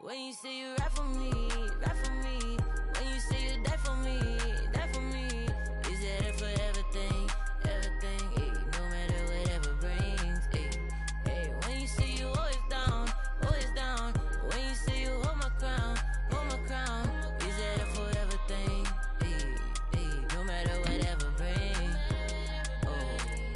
When you say you ride for me, ride for me. When you say you die for me, die for me. Is that it for everything, everything? Ay, no matter whatever brings. Ay, ay. When you say you always down, always down. When you say you hold my crown, hold my crown. Is that it for everything? Ay, ay, no matter whatever brings. Oh,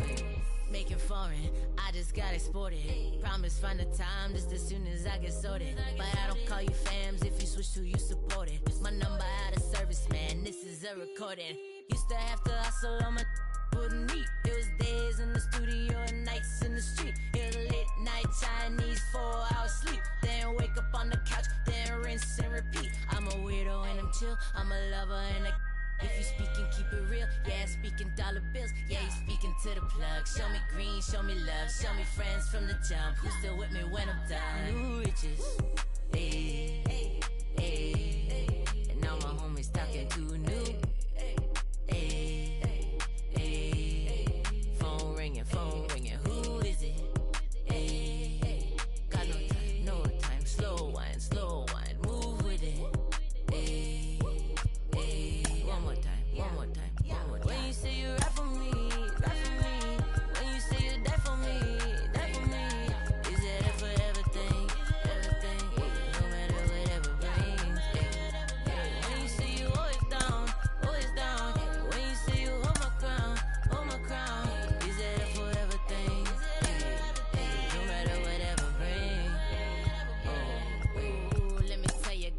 ay. Making foreign, I just got exported. Promise find the time just as soon as I get sorted. But I don't call you fams, if you switch to you support it. My number out of service, man, this is a recording. Used to have to hustle on my wouldn't eat. It was days in the studio and nights in the street. It was late night Chinese, 4-hour sleep. Then wake up on the couch, then rinse and repeat. I'm a weirdo and I'm chill, I'm a lover and a if you speaking, keep it real. Yeah, speaking dollar bills. Yeah, you speaking to the plug. Show me green, show me love. Show me friends from the jump. Who's still with me when I'm done? New riches. Hey, hey, hey. And now my homies talking to new. Hey, hey. Phone ringing, who is it? Hey, got no time, slow wine, move with it. Hey, one more time. When you say you ride for me, ride for me. When you say you die for me, die for me. Is that it for everything, everything? No matter whatever brings. When you say you always down, always down. When you say you hold my crown, hold my crown. Is that it for everything? No matter whatever brings. Oh, let me tell you,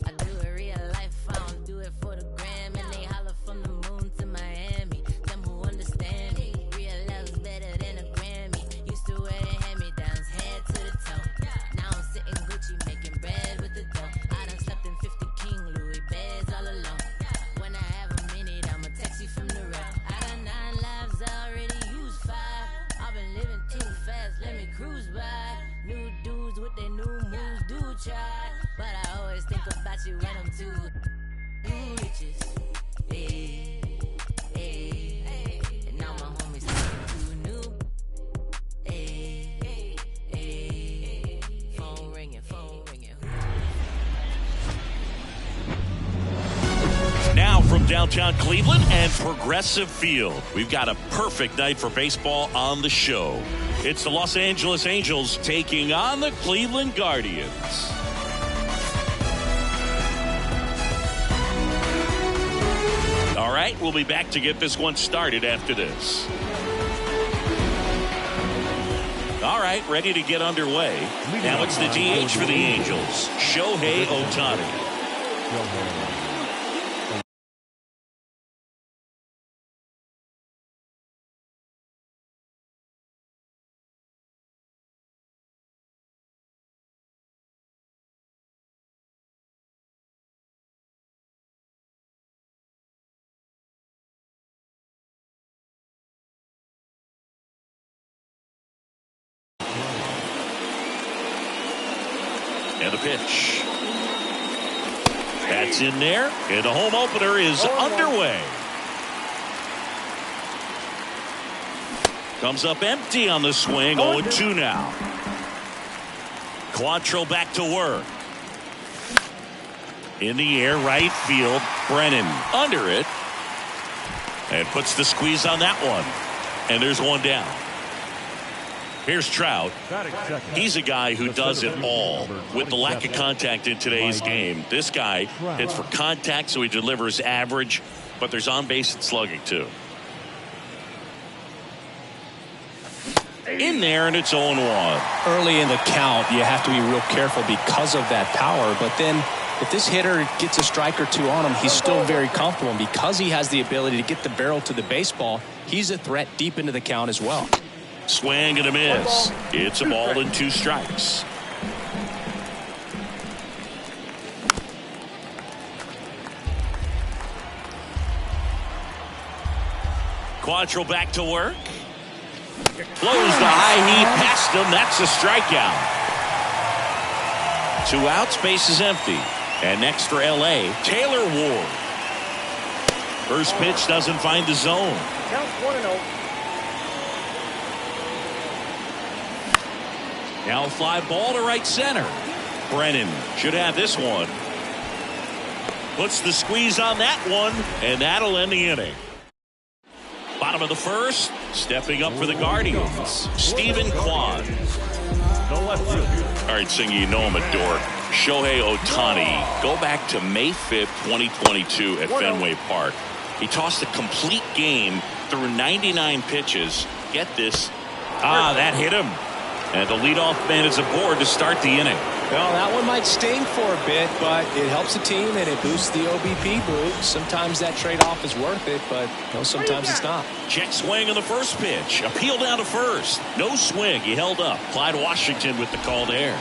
I do it real life, I don't do it for the gram. And they holler from the moon to Miami. Them who understand me, real love's better than a Grammy. Used to wear the hand-me-downs, head to the toe. Now I'm sitting Gucci, making bread with the dough. I done slept in 50 King Louis beds all alone. When I have a minute, I'ma text you from the road. I got 9 lives, I already used 5. I've been living too fast, let me cruise by. New dudes with their new moves, do try. But I always think about you when I'm too new riches. Hey, hey, and now my homies talking too new. Hey, hey, phone ringing. Now from downtown Cleveland and Progressive Field, we've got a perfect night for baseball on the show. It's the Los Angeles Angels taking on the Cleveland Guardians. All right, we'll be back to get this one started after this. All right, ready to get underway. Now it's the DH for the Angels, Shohei Ohtani. And the pitch. That's in there. And the home opener is underway. Comes up empty on the swing. 0-2 now. Quantrill back to work. In the air, right field. Brennan under it. And puts the squeeze on that one. And there's one down. Here's Trout. He's a guy who does it all. With the lack of contact in today's game, this guy hits for contact, so he delivers average, but there's on-base and slugging too. In there, and it's 0-1. Early in the count, you have to be real careful because of that power, but then if this hitter gets a strike or two on him, he's still very comfortable. And because he has the ability to get the barrel to the baseball, he's a threat deep into the count as well. Swing and a miss. It's a ball and 2 strikes. Quantrill back to work. Blows the high heat past him. That's a strikeout. 2 outs, base is empty. And next for LA, Taylor Ward. First pitch doesn't find the zone. Count 1-0. Now a fly ball to right center. Brennan should have this one. Puts the squeeze on that one, and that'll end the inning. Bottom of the first, stepping up for the Guardians, Stephen Kwan. All right, Singy, you know I'm a dork. Shohei Ohtani, go back to May 5th, 2022 at Fenway Park. He tossed a complete game through 99 pitches. Get this. That hit him. And the leadoff man is aboard to start the inning. Well, that one might sting for a bit, but it helps the team and it boosts the OBP boost. Sometimes that trade-off is worth it, but sometimes it's not. Check swing on the first pitch. Appeal down to first. No swing. He held up. Clyde Washington with the called air.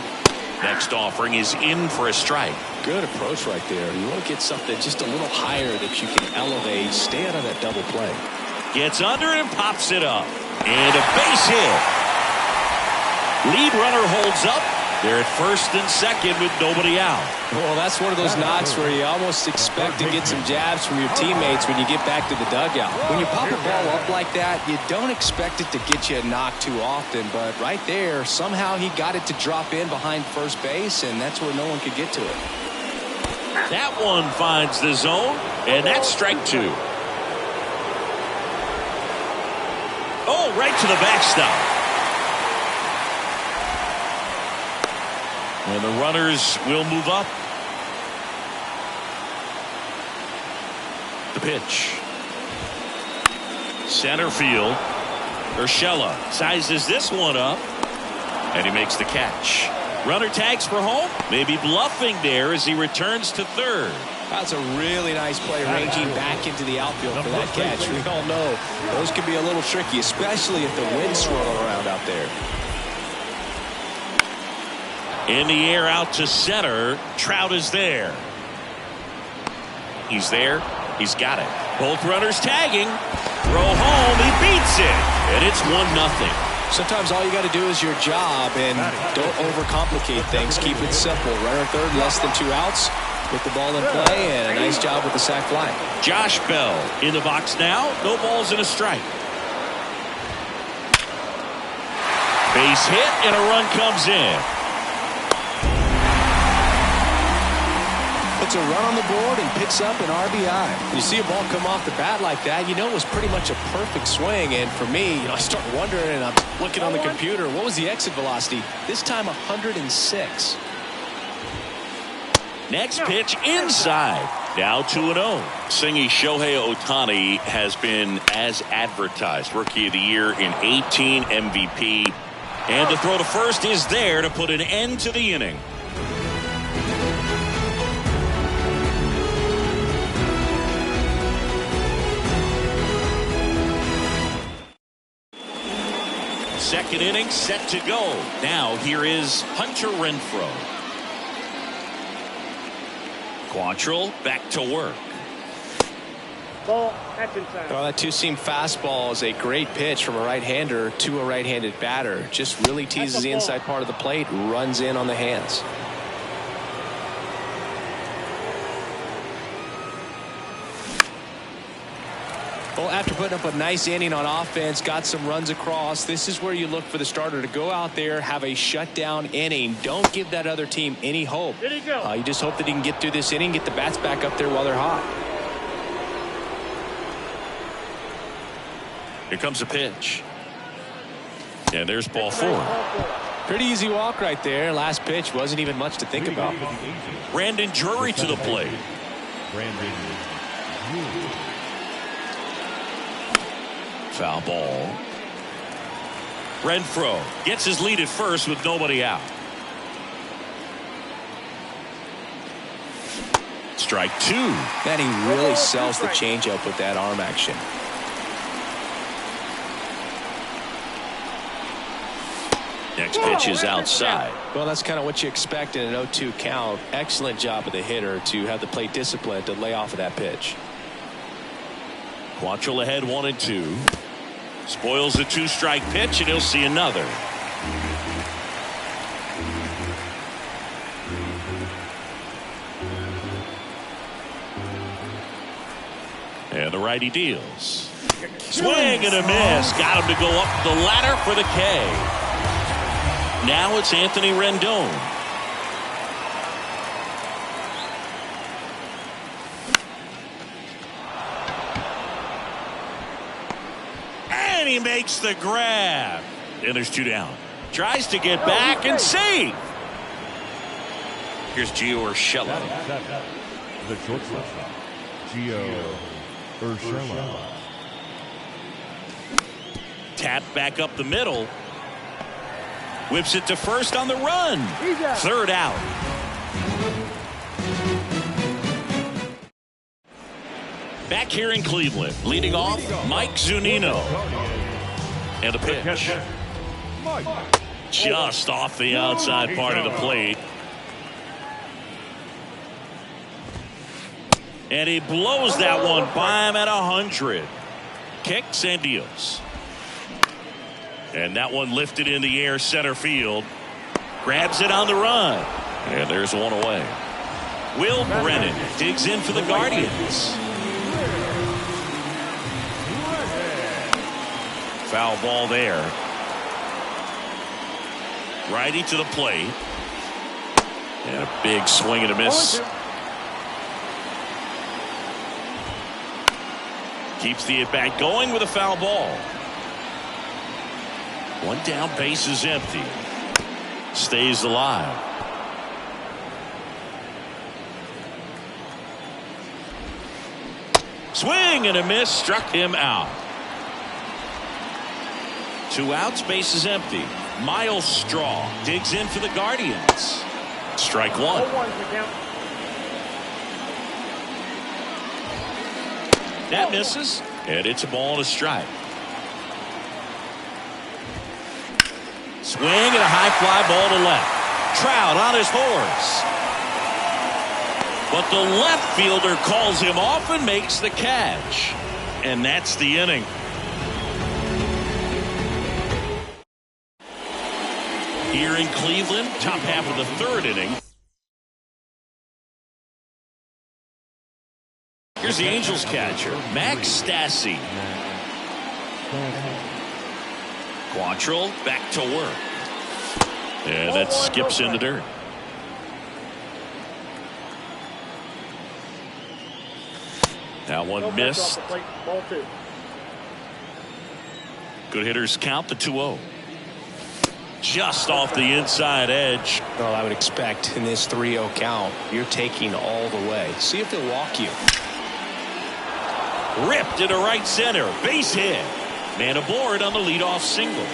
Next offering is in for a strike. Good approach right there. You want to get something just a little higher that you can elevate. Stay out of that double play. Gets under it and pops it up. And a base hit. Lead runner holds up. They're at first and second with nobody out. Well, that's one of those knocks where you almost expect to get some jabs from your teammates when you get back to the dugout. When you pop a ball up like that, you don't expect it to get you a knock too often. But right there, somehow he got it to drop in behind first base, and that's where no one could get to it. That one finds the zone, and that's strike two. Oh, right to the backstop. And the runners will move up. The pitch. Center field. Urshela sizes this one up. And he makes the catch. Runner tags for home. Maybe bluffing there as he returns to third. That's a really nice play, ranging back into the outfield for that catch. We all know those can be a little tricky, especially if the wind's swirling around out there. In the air out to center. Trout is there. He's there. He's got it. Both runners tagging. Throw home. He beats it. And it's 1-0. Sometimes all you got to do is your job and don't overcomplicate things. Keep it simple. Runner third, less than 2 outs. Put the ball in play, and a nice job with the sac fly. Josh Bell in the box now. No balls and a strike. Base hit, and a run comes in. Puts a run on the board and picks up an RBI. You see a ball come off the bat like that, you know it was pretty much a perfect swing. And for me, I start wondering, and I'm looking on the computer, what was the exit velocity? This time 106. Next pitch inside. Now 2-0. Singy, Shohei Ohtani has been as advertised. Rookie of the Year in 18, MVP. And the throw to first is there to put an end to the inning. Second inning set to go. Now here is Hunter Renfroe. Quantrill back to work. Ball, that's inside. Well, that two-seam fastball is a great pitch from a right-hander to a right-handed batter. Just really teases the inside part of the plate, runs in on the hands. Well, after putting up a nice inning on offense, got some runs across, this is where you look for the starter to go out there, have a shutdown inning. Don't give that other team any hope. There you go. You just hope that he can get through this inning, get the bats back up there while they're hot. Here comes a pitch. And there's ball 4. Pretty easy walk right there. Last pitch wasn't even much to think about. Brandon Drury to the plate. Foul ball. Renfroe gets his lead at first with nobody out. Strike 2. Man, he really sells the changeup with that arm action. Next pitch is outside. Well, that's kind of what you expect in an 0-2 count. Excellent job of the hitter to have the plate discipline to lay off of that pitch. Quantrill ahead 1-2. Spoils the 2-strike pitch, and he'll see another. And the righty deals. Swing and a miss. Got him to go up the ladder for the K. Now it's Anthony Rendon. And he makes the grab. And there's 2 down. Tries to get back and save. Here's Gio Urshela. The shortstop, Gio Urshela. Tap back up the middle. Whips it to first on the run. 3rd out. Back here in Cleveland, leading off, Mike Zunino. And a pitch. Just off the outside part of the plate. And he blows that one by him at 100. Kicks and deals. And that one lifted in the air center field. Grabs it on the run. And there's one away. Will Brennan digs in for the Guardians. Foul ball there. Righty to the plate. And a big swing and a miss. Keeps the at-bat going with a foul ball. 1 down, base is empty. Stays alive. Swing and a miss, struck him out. 2 outs, base is empty. Miles Straw digs in for the Guardians. Strike 1. That misses, and it's a ball and a strike. Swing and a high fly ball to left. Trout on his horse. But the left fielder calls him off and makes the catch. And that's the inning. Here in Cleveland, top half of the 3rd inning. Here's the Angels catcher, Max Stassi. Quantrill back to work. And that skips in the dirt. That one missed. Good hitters count the 2-0. Just off the inside edge. Well, I would expect in this 3-0 count, you're taking all the way. See if they'll walk you. Ripped into right center. Base hit. Man aboard on the leadoff single.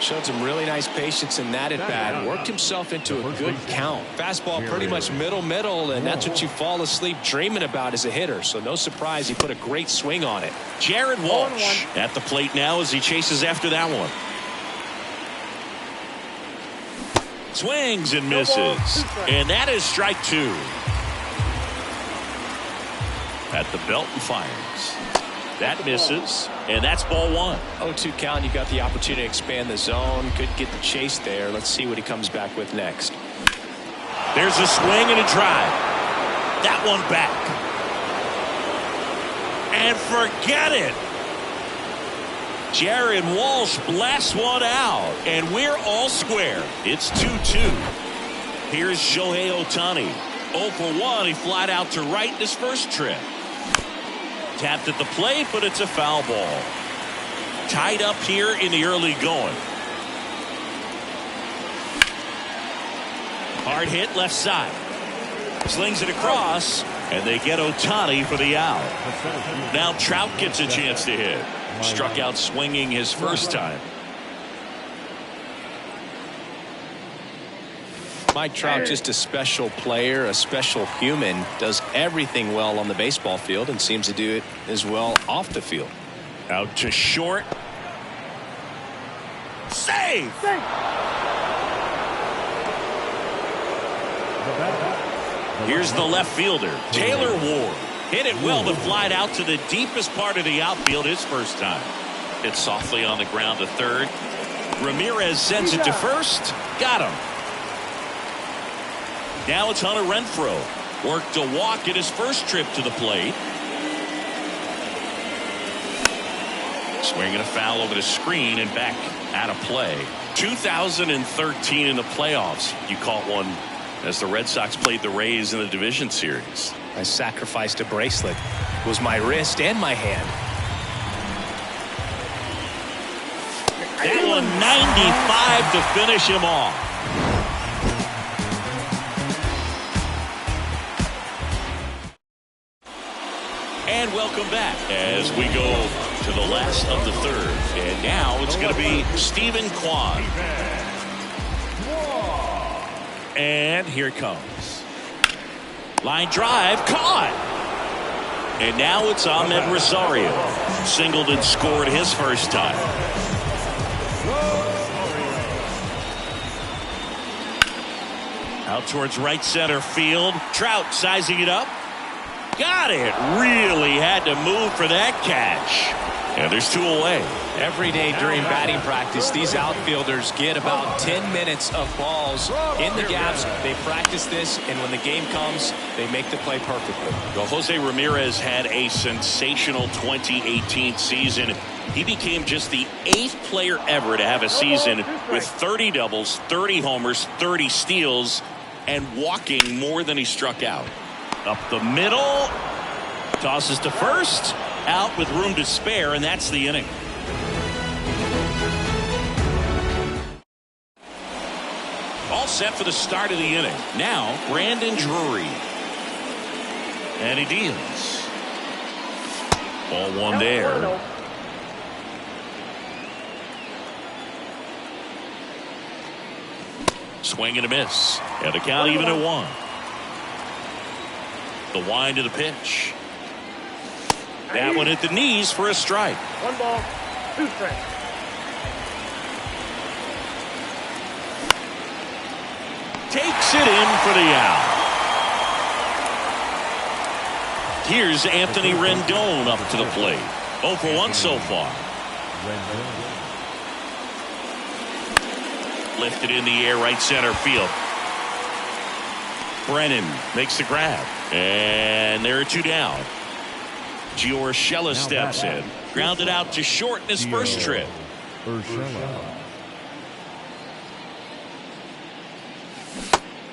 Showed some really nice patience in that at bat. Worked himself into a good count. Fastball pretty much middle, and that's what you fall asleep dreaming about as a hitter. So no surprise he put a great swing on it. Jared Walsh at the plate now as he chases after that one. Swings and misses. And that is strike 2. At the belt and fires. That misses, and that's ball 1. 0-2 count. You got the opportunity to expand the zone. Could get the chase there. Let's see what he comes back with next. There's a swing and a drive. That one back. And forget it. Jared Walsh blasts one out, and we're all square. It's 2-2. Here's Shohei Ohtani. 0 for 1. He flied out to right in his first trip. Tapped at the plate, but it's a foul ball. Tied up here in the early going. Hard hit left side. Slings it across, and they get Ohtani for the out. Now Trout gets a chance to hit. Struck out swinging his first time. Mike Trout, just a special player, a special human, does everything well on the baseball field and seems to do it as well off the field. Out to short. Save! Here's the left fielder, Taylor Ward. Hit it well, but flied out to the deepest part of the outfield his first time. Hit softly on the ground to third. Ramirez sends it to first. Got him. Now it's Hunter Renfroe. Worked a walk at his first trip to the plate. Swinging a foul over the screen and back out of play. 2013 in the playoffs, you caught one as the Red Sox played the Rays in the division series. I sacrificed a bracelet. It was my wrist and my hand. That one 95 to finish him off. And welcome back as we go to the last of the third. And now it's going to be Stephen Kwan. And here it comes. Line drive, caught. And now it's Ahmed Rosario. Singled and scored his first time. Out towards right center field. Trout sizing it up. Got it. Really had to move for that catch. And there's 2 away. Every day during batting practice, these outfielders get about 10 minutes of balls in the gaps. They practice this, and when the game comes, they make the play perfectly. Well, Jose Ramirez had a sensational 2018 season. He became just the 8th player ever to have a season with 30 doubles, 30 homers, 30 steals, and walking more than he struck out. Up the middle, tosses to first, out with room to spare, and that's the inning. All set for the start of the inning. Now, Brandon Drury. And he deals. Ball one there. Swing and a miss. And the count even at 1. The wind of the pitch. That one at the knees for a strike. 1 ball, 2 strikes. Takes it in for the out. Here's Anthony Rendon up to the plate. 0 for 1 so far. Lifted in the air, right center field. Brennan makes the grab. And there are 2 down. Gio Urshela steps in. Grounded out to short in his first trip.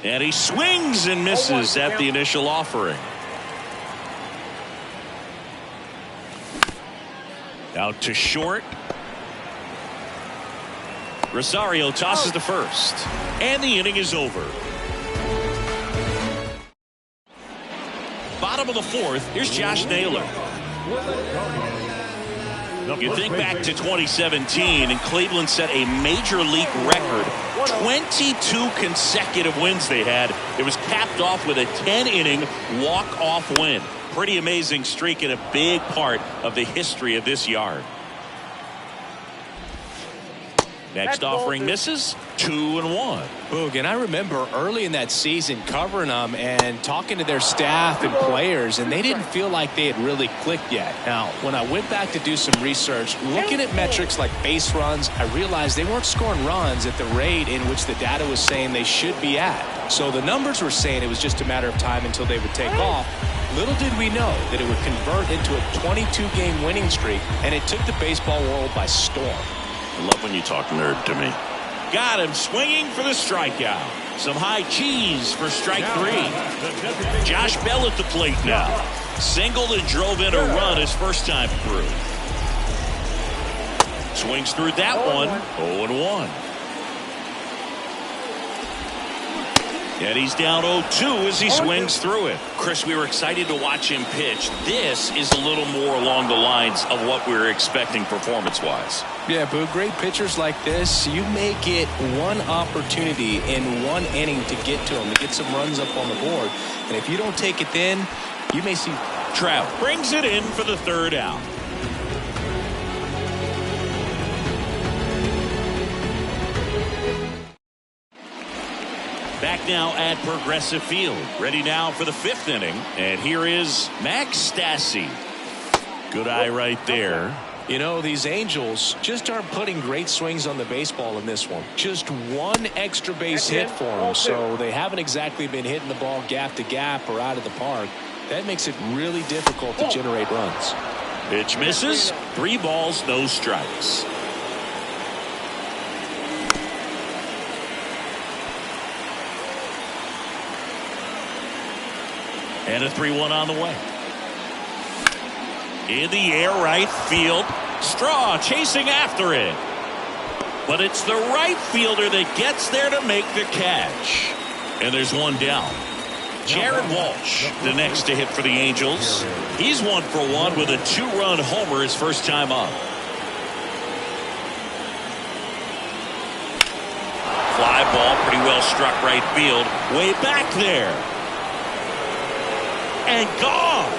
And he swings and misses at the initial offering. Out to short. Rosario tosses to first. And the inning is over. Bottom of the 4th, here's Josh Naylor. You think back to 2017, and Cleveland set a major league record. 22 consecutive wins they had. It was capped off with a 10-inning walk-off win. Pretty amazing streak and a big part of the history of this yard. Next offering misses. 2-1. Boog, and I remember early in that season covering them and talking to their staff and players, and they didn't feel like they had really clicked yet. Now, when I went back to do some research, looking at metrics like base runs, I realized they weren't scoring runs at the rate in which the data was saying they should be at. So the numbers were saying it was just a matter of time until they would take off. Little did we know that it would convert into a 22-game winning streak, and it took the baseball world by storm. I love when you talk nerd to me. Got him swinging for the strikeout. Some high cheese for strike 3. Josh Bell at the plate now. Singled and drove in a run his first time through. Swings through that one. 0-1. And he's down 0-2 as he swings through it. Chris, we were excited to watch him pitch. This is a little more along the lines of what we were expecting performance-wise. Yeah, but great pitchers like this, you may get one opportunity in one inning to get to them, to get some runs up on the board. And if you don't take it then, you may see. Trout brings it in for the 3rd out. Back now at Progressive Field. Ready now for the 5th inning. And here is Max Stassi. Good eye right there. You know, these Angels just aren't putting great swings on the baseball in this one. Just one extra base hit for them, so they haven't exactly been hitting the ball gap to gap or out of the park. That makes it really difficult to generate runs. Pitch misses. 3 balls, no strikes. And a 3-1 on the way. In the air, right field. Straw chasing after it. But it's the right fielder that gets there to make the catch. And there's one down. Jared Walsh, the next to hit for the Angels. He's 1 for 1 with a 2-run homer his first time up. Fly ball, pretty well struck right field. Way back there. And gone.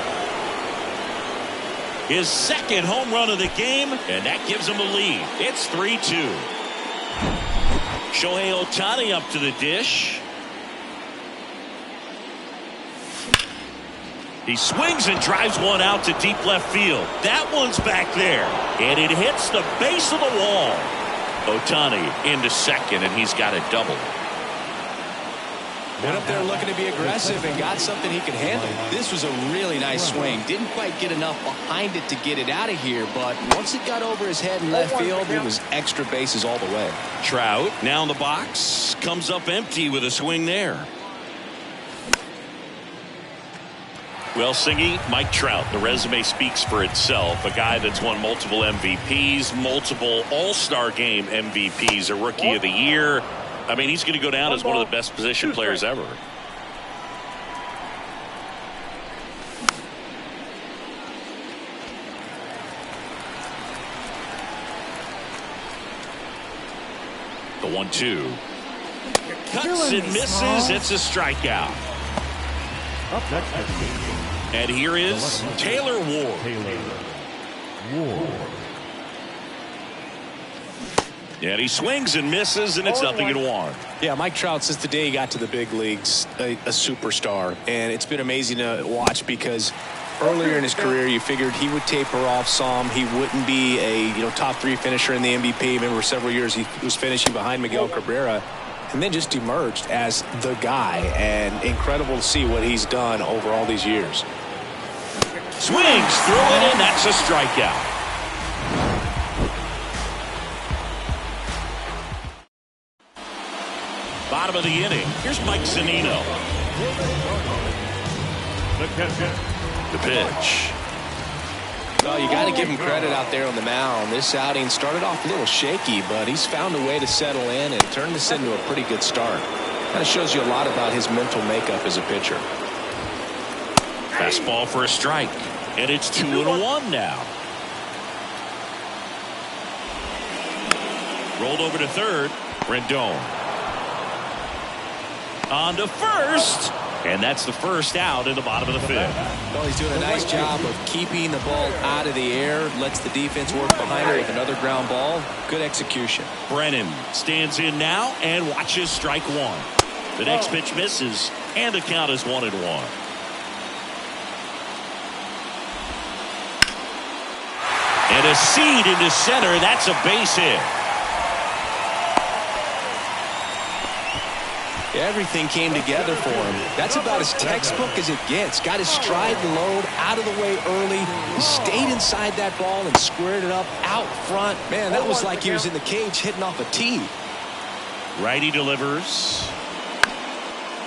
His second home run of the game, and that gives him a lead. It's 3-2. Shohei Ohtani up to the dish. He swings and drives one out to deep left field. That one's back there, and it hits the base of the wall. Ohtani into second, and he's got a double. Went up there looking to be aggressive and got something he could handle. This was a really nice swing. Didn't quite get enough behind it to get it out of here, but once it got over his head in left field, it was extra bases all the way. Trout now in the box, comes up empty with a swing there. Well, Singy, Mike Trout, the resume speaks for itself. A guy that's won multiple MVPs, multiple All-Star Game MVPs, a Rookie of the Year. I mean, he's going to go down as one of the best position players ever. The 1-2. Cuts and misses. It's a strikeout. Up next, and here is Taylor Ward. And he swings and misses, and it's 0-1. Yeah, Mike Trout, since the day he got to the big leagues, a superstar. And it's been amazing to watch because earlier in his career, you figured he would taper off some. He wouldn't be a top 3 finisher in the MVP. Remember, several years he was finishing behind Miguel Cabrera. And then just emerged as the guy. And incredible to see what he's done over all these years. Swings through it, and that's a strikeout. Bottom of the inning. Here's Mike Zunino. The pitch. Well, you got to give him credit out there on the mound. This outing started off a little shaky, but he's found a way to settle in and turn this into a pretty good start. Kind of shows you a lot about his mental makeup as a pitcher. Fastball for a strike, and it's 2-1 now. Rolled over to third. Rendon. On to first, and that's the first out in the bottom of the 5th. Well, he's doing a nice job of keeping the ball out of the air, lets the defense work behind it with another ground ball. Good execution. Brennan stands in now and watches strike 1. The next pitch misses, and the count is 1-1. And a seed into center. That's a base hit. Everything came together for him. That's about as textbook as it gets. Got his stride and load out of the way early. He stayed inside that ball and squared it up out front. Man, that was like he was in the cage hitting off a tee. Righty delivers.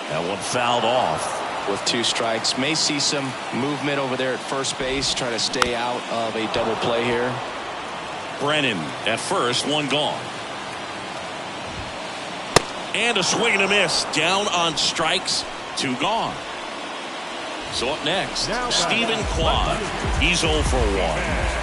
That one fouled off. With 2 strikes. May see some movement over there at first base. Trying to stay out of a double play here. Brennan at first, 1 gone. And a swing and a miss. Down on strikes, 2 gone. So up next, Stephen Kwan. He's 0 for 1.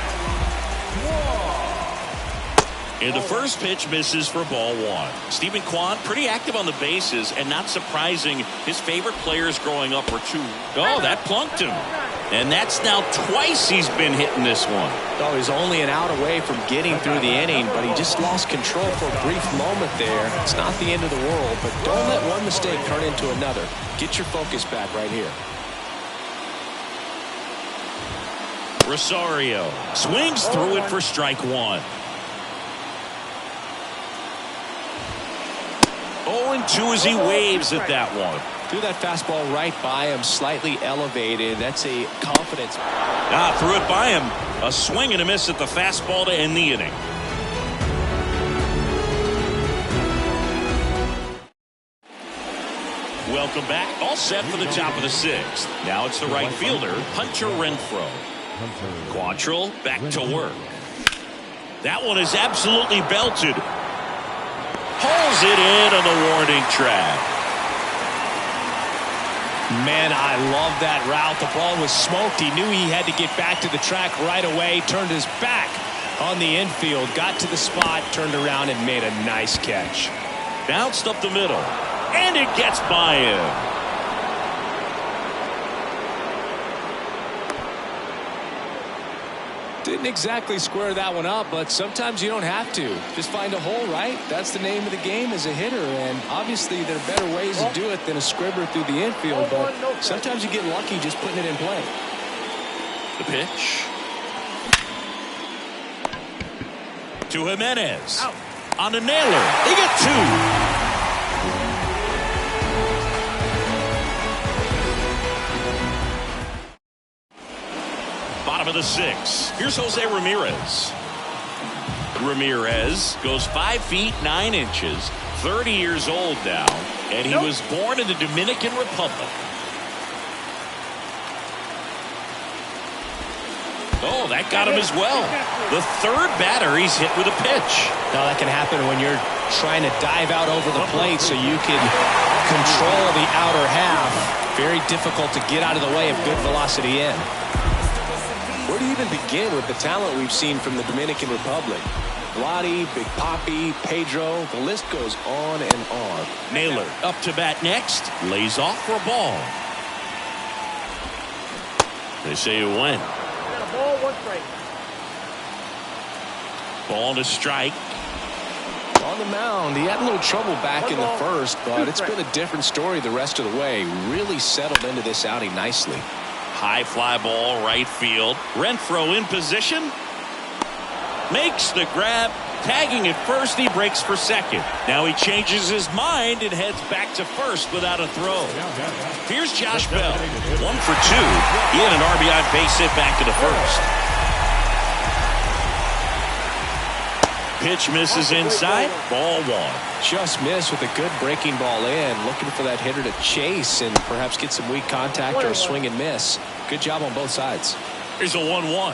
And the first pitch misses for ball 1. Stephen Kwan pretty active on the bases, and not surprising, his favorite players growing up were 2. Oh, that plunked him. And that's now twice he's been hitting this one. Oh, he's only an out away from getting through the inning, but he just lost control for a brief moment there. It's not the end of the world, but don't let one mistake turn into another. Get your focus back right here. Rosario swings through it for strike 1. 0-2 as he waves at that one. Threw that fastball right by him, slightly elevated. That's a confidence. Threw it by him. A swing and a miss at the fastball to end the inning. Welcome back. All set for the top of the sixth. Now it's the right fielder, Hunter Renfroe. Quantrill back to work. That one is absolutely belted. Pulls it in on the warning track. Man, I love that route. The ball was smoked. He knew he had to get back to the track right away. Turned his back on the infield. Got to the spot, turned around, and made a nice catch. Bounced up the middle. And it gets by him. Didn't exactly square that one up, but sometimes you don't have to. Just find a hole, right? That's the name of the game as a hitter, and obviously there are better ways to do it than a scribber through the infield, but sometimes you get lucky just putting it in play. The pitch. To Jimenez. On a nailer. They get two. Bottom of the sixth. Here's Jose Ramirez. Ramirez goes 5 feet 9 inches, 30 years old now, and he was born in the Dominican Republic. Oh, that got him as well. The third batter he's hit with a pitch. Now that can happen when you're trying to dive out over the plate so you can control the outer half. Very difficult to get out of the way of good velocity in. Where do you even begin with the talent we've seen from the Dominican Republic? Vladi, Big Papi, Pedro, the list goes on and on. Naylor up to bat next, lays off for a ball. They say it went. Ball, 1 strike. Ball to strike. On the mound, he had a little trouble back in the first, but it's been a different story the rest of the way. Really settled into this outing nicely. High fly ball, right field. Renfroe in position. Makes the grab. Tagging at first, he breaks for second. Now he changes his mind and heads back to first without a throw. Here's Josh Bell. 1 for 2. He had an RBI base hit back to the first. Pitch misses inside. Ball 1. Just missed with a good breaking ball in. Looking for that hitter to chase and perhaps get some weak contact or a swing and miss. Good job on both sides. Here's a 1-1.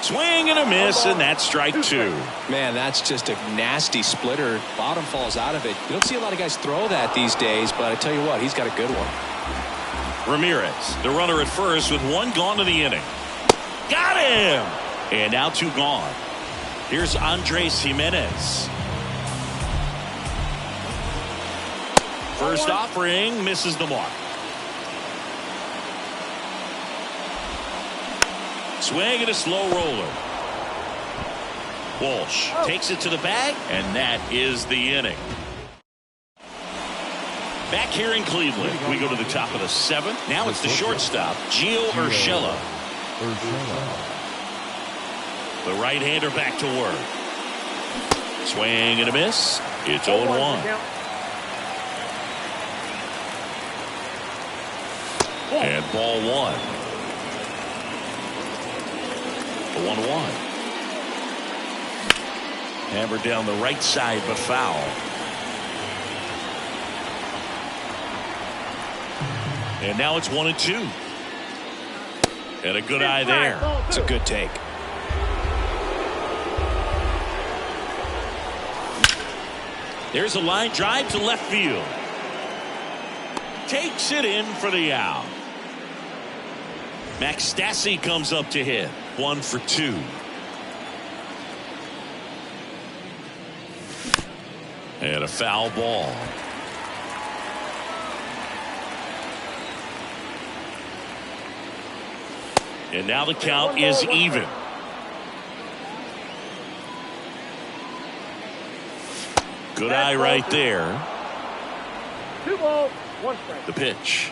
Swing and a miss, and that's strike 2. Man, that's just a nasty splitter. Bottom falls out of it. You don't see a lot of guys throw that these days, but I tell you what, he's got a good one. Ramirez, the runner at first with 1 gone to the inning. Got him! And now 2 gone. Here's Andres Jimenez. First offering misses the mark. Swing and a slow roller. Walsh takes it to the bag, and that is the inning. Back here in Cleveland, we go to the top of the 7th. Now it's the shortstop, Gio Urshela. The right-hander back to work. Swing and a miss. It's 0-1. And ball 1. The 1-1. Hammered down the right side, but foul. And now it's 1-2. And a good eye there. It's a good take. There's a line drive to left field. Takes it in for the out. Max Stassi comes up to hit. 1 for 2. And a foul ball. And now the count is even. Good eye right there. 2 balls, 1 strike. The pitch.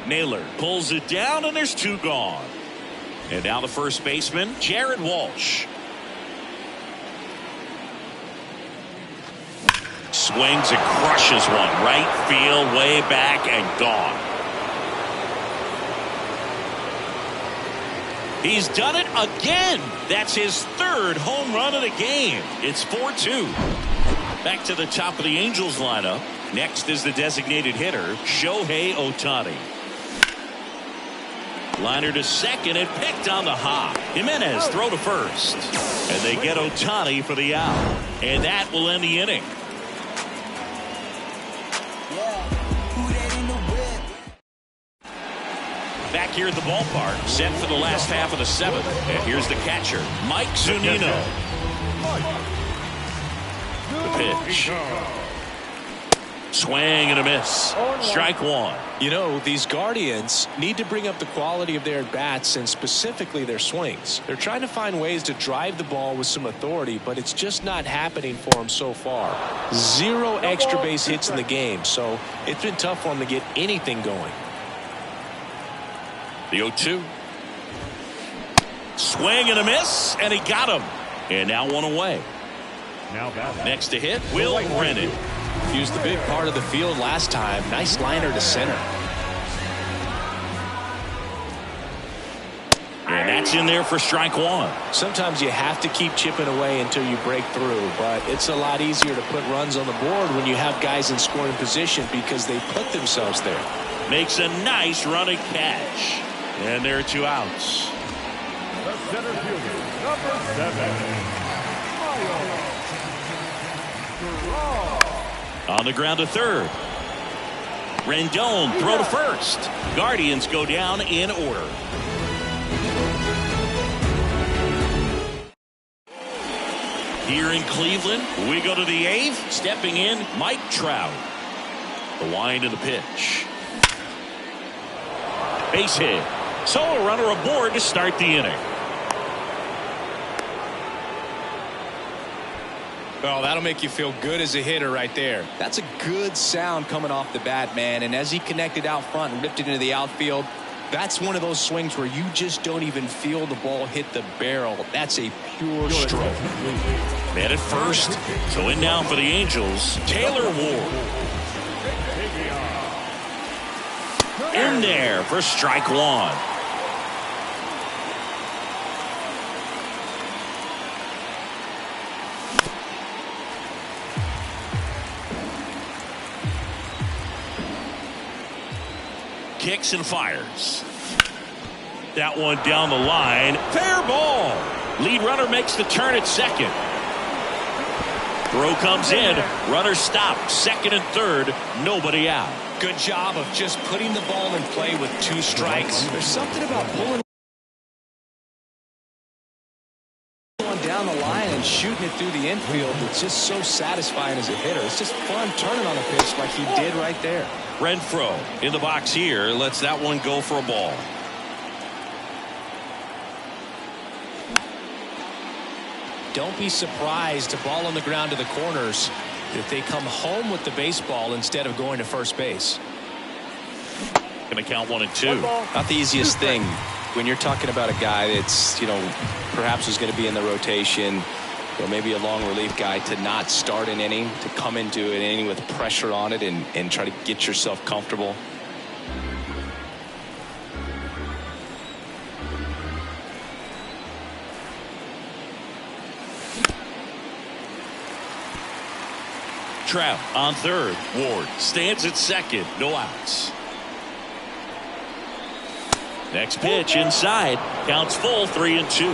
Naylor pulls it down, and there's 2 gone. And now the first baseman, Jared Walsh. swings and crushes one. Right field, way back, and gone. He's done it again. That's his third home run of the game. It's 4-2. Back to the top of the Angels lineup. Next is the designated hitter, Shohei Ohtani. Liner to second and picked on the hop. Jimenez throw to first. And they get Ohtani for the out. And that will end the inning. Back here at the ballpark, set for the last half of the seventh. And here's the catcher, Mike Zunino. The pitch. Swing and a miss. Strike one. You know, these Guardians need to bring up the quality of their at-bats and specifically their swings. They're trying to find ways to drive the ball with some authority, but it's just not happening for them so far. 0 extra base hits in the game, so it's been tough for them to get anything going. The 0-2. Swing and a miss, and he got him. And now one away. Next to hit, Will Brennan. He was the big part of the field last time. Nice liner to center. And that's in there for strike one. Sometimes you have to keep chipping away until you break through, but it's a lot easier to put runs on the board when you have guys in scoring position because they put themselves there. Makes a nice running catch. And there are 2 outs. The center fielder, number 7. On the ground to third. Rendon throw to first. Guardians go down in order. Here in Cleveland, we go to the 8th. Stepping in, Mike Trout. The wind of the pitch. Base hit. So a runner aboard to start the inning. Well, that'll make you feel good as a hitter right there. That's a good sound coming off the bat, man. And as he connected out front and ripped it into the outfield, that's one of those swings where you just don't even feel the ball hit the barrel. That's a pure stroke. Man at first. So in now for the Angels, Taylor Ward. In there for strike one. Kicks and fires. That one down the line. Fair ball. Lead runner makes the turn at second. Throw comes in. Runner stopped. Second and third. Nobody out. Good job of just putting the ball in play with 2 strikes. There's something about pulling one down the line and shooting it through the infield that's just so satisfying as a hitter. It's just fun turning on a pitch like he did right there. Renfroe in the box here lets that one go for a ball. Don't be surprised to ball on the ground to the corners if they come home with the baseball instead of going to first base. Going to count 1 and 2. Not the easiest thing when you're talking about a guy that's, you know, perhaps is going to be in the rotation, or maybe a long relief guy, to not start an inning, to come into an inning with pressure on it and try to get yourself comfortable. Trout on third. Ward stands at second. No outs. Next pitch inside. Counts full, 3 and 2.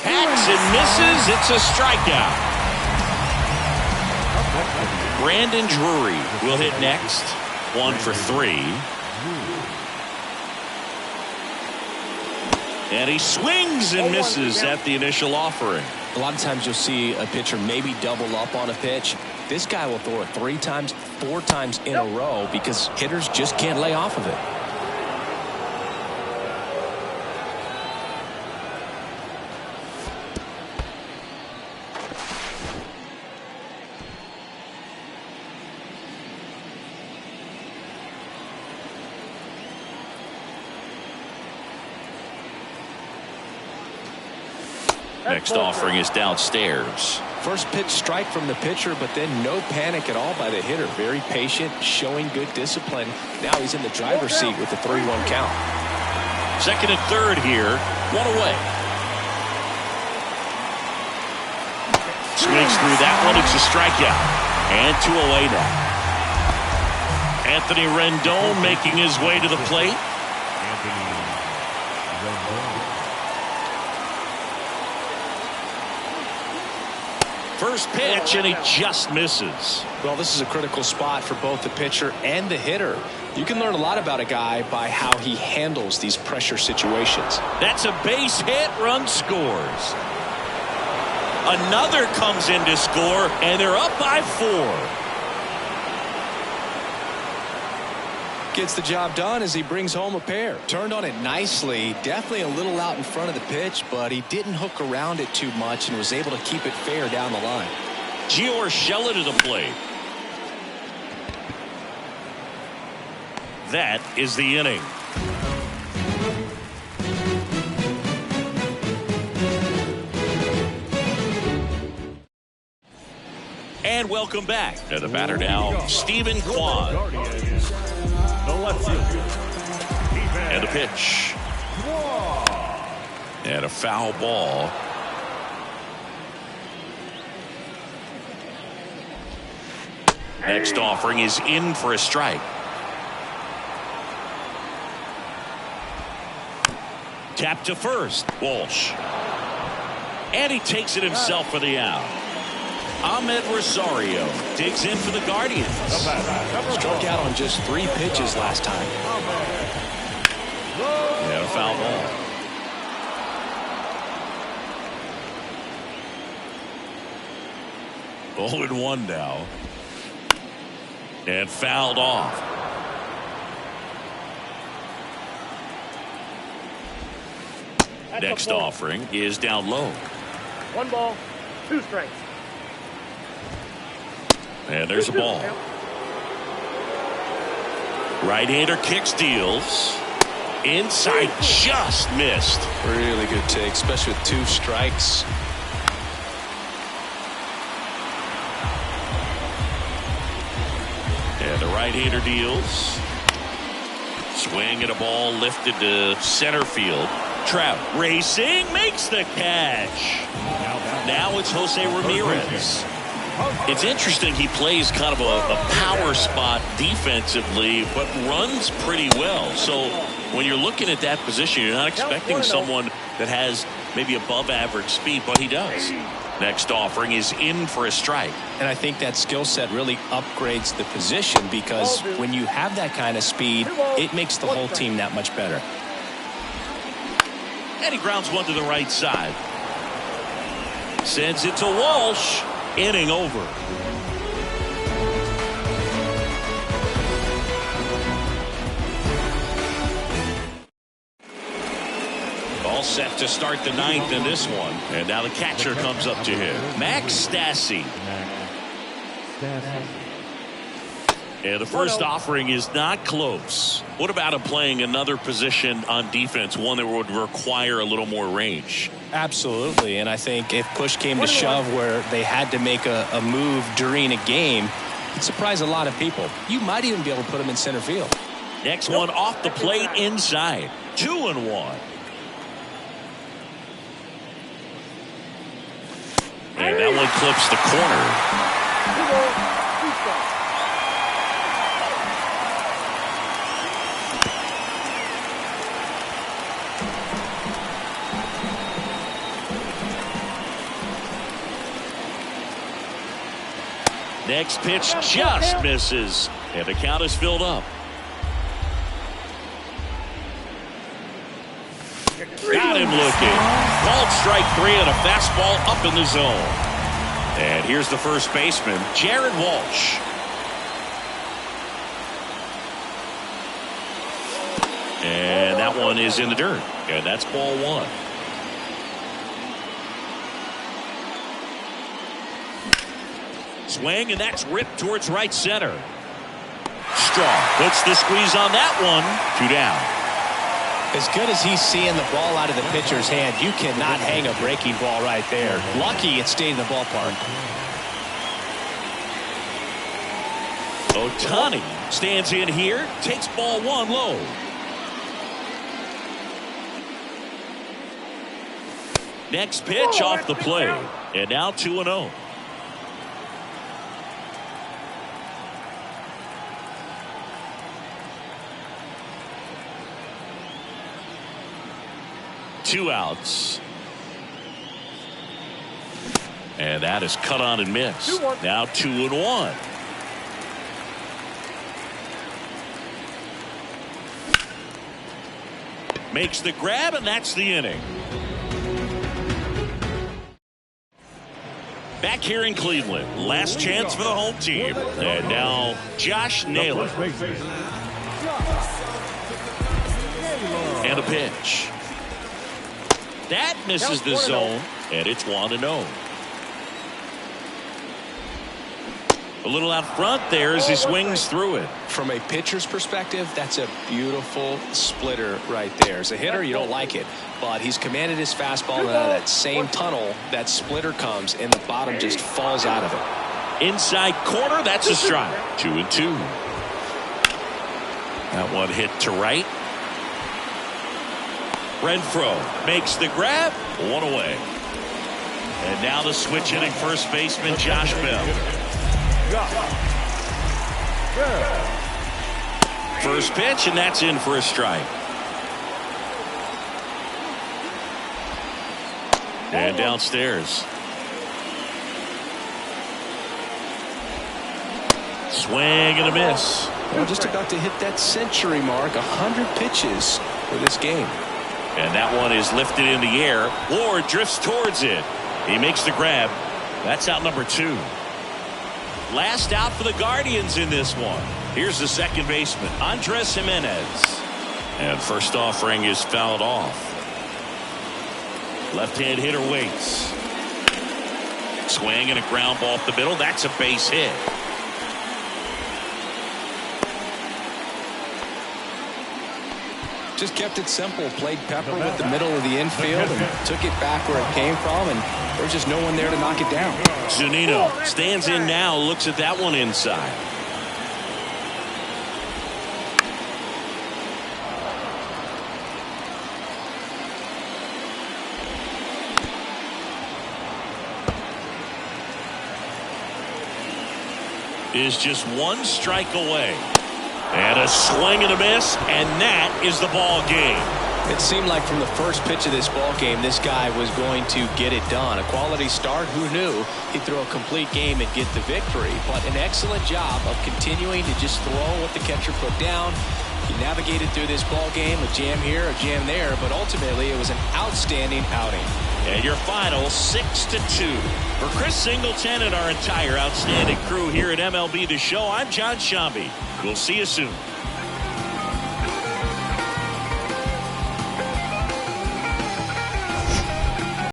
Hacks and misses. It's a strikeout. Brandon Drury will hit next. 1 for 3. And he swings and misses at the initial offering. A lot of times you'll see a pitcher maybe double up on a pitch. This guy will throw it 3 times, 4 times in a row because hitters just can't lay off of it. Next offering is downstairs. First pitch strike from the pitcher, but then no panic at all by the hitter. Very patient, showing good discipline. Now he's in the driver's seat with the 3-1 count. Second and third here. One away. Swings through that one. It's a strikeout. And 2 away now. Anthony Rendon making his way to the plate. First pitch, and he just misses. Well, this is a critical spot for both the pitcher and the hitter. You can learn a lot about a guy by how he handles these pressure situations. That's a base hit. Run scores. Another comes in to score, and they're up by 4. Gets the job done as he brings home a pair. Turned on it nicely. Definitely a little out in front of the pitch, but he didn't hook around it too much and was able to keep it fair down the line. Gio Urshela to the plate. That is the inning. And welcome back. To the batter now, Stephen Kwan. And a pitch. And a foul ball. Next offering is in for a strike. Tap to first. Walsh. And he takes it himself for the out. Ahmed Rosario digs in for the Guardians. Struck out on just 3 pitches last time. And a foul ball. 0-1 now. And fouled off. Next offering is down low. 1 ball, 2 strikes. And there's a ball. Right-hander kicks, deals. Inside, just missed. Really good take, especially with 2 strikes. And the right-hander deals. Swing and a ball lifted to center field. Trout racing, makes the catch. Now it's Jose Ramirez. It's interesting, he plays kind of a power spot defensively, but runs pretty well. So when you're looking at that position, you're not expecting someone that has maybe above average speed, but he does. Next offering is in for a strike. And I think that skill set really upgrades the position, because when you have that kind of speed, it makes the whole team that much better. And he grounds one to the right side. Sends it to Walsh. Inning over. All set to start the 9th in this one. And now the catcher comes up to him. Max Stassi. And the first offering is not close. What about him playing another position on defense, one that would require a little more range? Absolutely, and I think if push came to shove where they had to make a move during a game, it'd surprise a lot of people. You might even be able to put him in center field. Next one off the plate inside. 2-1. And that one clips the corner. Next pitch just misses, and the count is filled up. Got him looking. Called strike 3 and a fastball up in the zone. And here's the first baseman, Jared Walsh. And that one is in the dirt, and that's ball 1. Swing, and that's ripped towards right center. Strong puts the squeeze on that one. 2 down. As good as he's seeing the ball out of the pitcher's hand, you cannot hang a breaking ball right there. Lucky it stayed in the ballpark. Ohtani stands in here, takes ball one low. Next pitch off the plate, and now 2-0. Two outs. And that is cut on and missed. Now 2-1. Makes the grab, and that's the inning. Back here in Cleveland, last chance for the home team. And now Josh Naylor. And a pitch. That misses the zone, and it's 1-0. A little out front there as he swings through it. From a pitcher's perspective, that's a beautiful splitter right there. As a hitter, you don't like it, but he's commanded his fastball, and out of that same tunnel, that splitter comes, and the bottom just falls out of it. Inside corner, that's a strike. 2-2. That one hit to right. Renfroe makes the grab, one away. And now the switch hitting first baseman Josh Bell. First pitch, and that's in for a strike. And downstairs. Swing and a miss. Well, just about to hit that century mark, 100 pitches for this game. And that one is lifted in the air. Ward drifts towards it. He makes the grab. That's out number 2. Last out for the Guardians in this one. Here's the second baseman, Andres Jimenez. And first offering is fouled off. Left-hand hitter waits. Swing and a ground ball off the middle. That's a base hit. Just kept it simple. Played pepper with the middle of the infield and took it back where it came from, and there's just no one there to knock it down. Zunino stands in now, looks at that one inside. Is just one strike away. And a swing and a miss, and that is the ball game. It seemed like from the first pitch of this ball game, this guy was going to get it done. A quality start, who knew he'd throw a complete game and get the victory. But an excellent job of continuing to just throw what the catcher put down. He navigated through this ball game, a jam here, a jam there, but ultimately it was an outstanding outing. And your final 6-2. For Chris Singleton and our entire outstanding crew here at MLB The Show, I'm John Shambi. We'll see you soon.